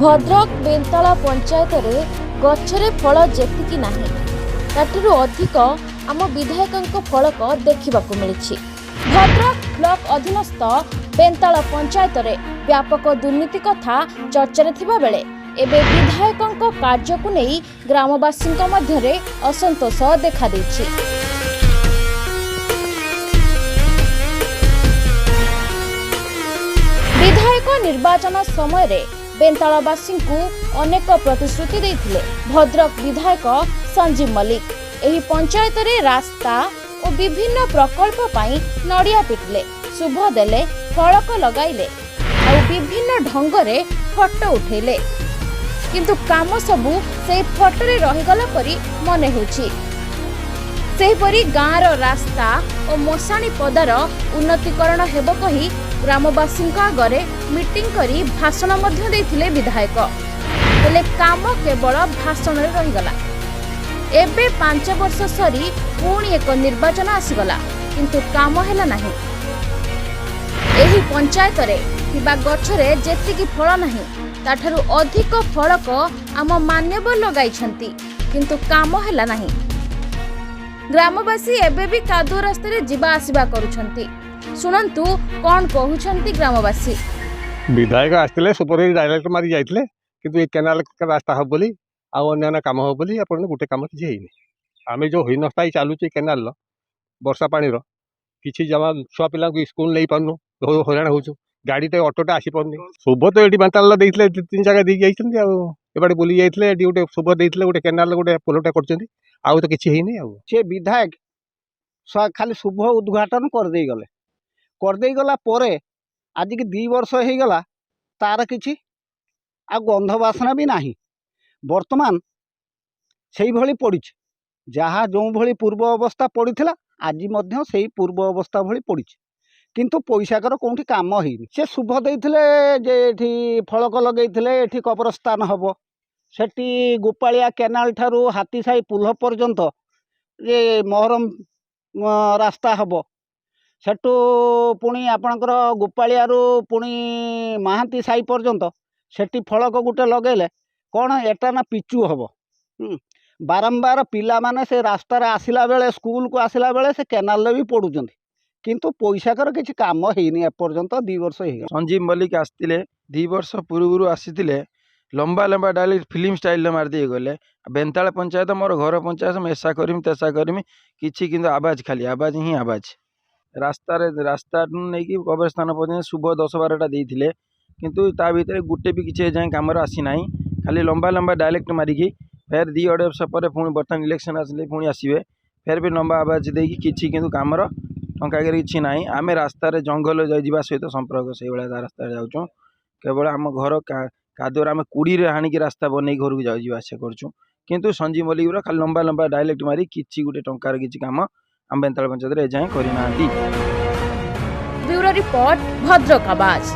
भद्रक बेंताला पंचायत रे गछरे फल जेतिकी नाही ताठरू अधिक आम विधायकों फलक देखा मिली। भद्रक ब्लॉक अधीनस्थ बेंताला पंचायत रे व्यापक दुर्नीति कथा चर्चा थिबा बेले एबे विधायकों कार्य को नहीं ग्रामवासी मध्य असंतोष देखा देछि। विधायक निर्वाचन समय रे बेंतालावासी को अनेक प्रतिश्रुति देथिले भद्रक विधायक संजीव मल्लिक। एही पंचायत रे रास्ता और विभिन्न प्रकल्प पाई नड़िया पिटले, शुभ देले, फलक लगाइले और विभिन्न ढंगरे फोटो उठेले, किंतु काम सबू से फोटो रे रहीगला परी मने होछि। सेहीपरि गाँर रास्ता और मशाणी पदार उन्नतीकरण हेबो कही ग्रामवासी आगरे मीटिंग करी भाषण मध्य देथिले विधायक, हेले काम केवल भाषण रे रहीगला। एबे 5 वर्ष सरी पुणी एक निर्वाचन आसीगला किंतु काम हैला नाही। एही पंचायत रे थिबा गछरे जेतिकी फल नाही ताठारु अधिक फलक आम मान्यवर लगाइछंती किंतु काम हैला नाही। ग्रामवासी एबे भी कादुओ रास्ता रे जिबा आसीबा करूछंती। सुनंतु कौन कहउछंती ग्रामवासी। विधायक आस्ते सुपर डायरेक्ट मारी जाइए किंतु ये केनाल रास्ता हम बोली अन्य काम हम बोली अपन गोटे कम किसी है आम जो हीनस्था चलुचे केनाल वर्षा पानी किसी जमा छुआ पिला स्कूल नहीं पार्नु हईराण हो गाड़ीटे अटोटा आसी पार्नि। शुभ तो ये बेंताला 3 जगह दी जाते बुली जाते गोटे शुभ देते गोटे केनाल गोटे पोलटा कर तो किसी है विधायक खाली शुभ उद्घाटन करदे गला आज की 2 वर्ष हो गला तार किछि आ गंध बासना भी नाही। वर्तमान से भली पड़ी जहाँ जो भली पूर्व अवस्था पड़ीथिला आज मध्य से पूर्व अवस्था भली पड़ी किंतु पैसाकर कौटी काम होनी। से शुभ देइथिले जे एठी फलक लगेइथिले एठी कब्रस्तान हबो सेठी गोपालिया केनाल ठारू हाथीसाही पुल पर्यंत जे मोहरम रास्ता हबो सेठू पुणी आपणकर गोपालियारू पुणी महांती साही पर्यंत सेठी फलक गुटे लगेले कौन एटा ना पिचु हम बारंबार पिला माने से रास्ता आसला बेले स्कूल को आसला बेले से केनाल भी पड़ुं किंतु पैसा कर किसी काम होनी एपर्यंत 2 वर्ष हो। संजीव मल्लिक आसते 2 वर्ष पूर्व आसी लंबा लंबा डायरेक्ट फिल्म स्टाइल मारदे गले। बेंताला पंचायत मोर घर पंचायत मेसा करमी तेसा करमी किसी किंतु आवाज खाली आवाज ही आवाज रास्ता नहीं कि कब्रस्तान पर्यटन शुभ 10-12टा देते किंतु ता भीतर गुटे भी किसी जाए कम आसी ना खाली लंबा लंबा डायरेक्ट मारिकी फिर 2 वर्ष पर पुणी बर्तमान इलेक्शन आसले पुणी आसवे फिर भी लंबा आवाज देकी किसी किंतु कमर टंका किसी ना आम रास्ता जंगल जावा सहित संपर्क से रास्ता जाऊँ केवल आम घर कादुर आम कुड़ी हाणिकी रास्ता बन घर को जावा आसा करूँ किंतु संजीव मल्लिक खाली लंबा लंबा डायरेक्ट मारी किसी गोटे टंकार किसी काम आम बेंताला पंचायत एजाएं करना। ब्यूरो रिपोर्ट भद्रक आवाज।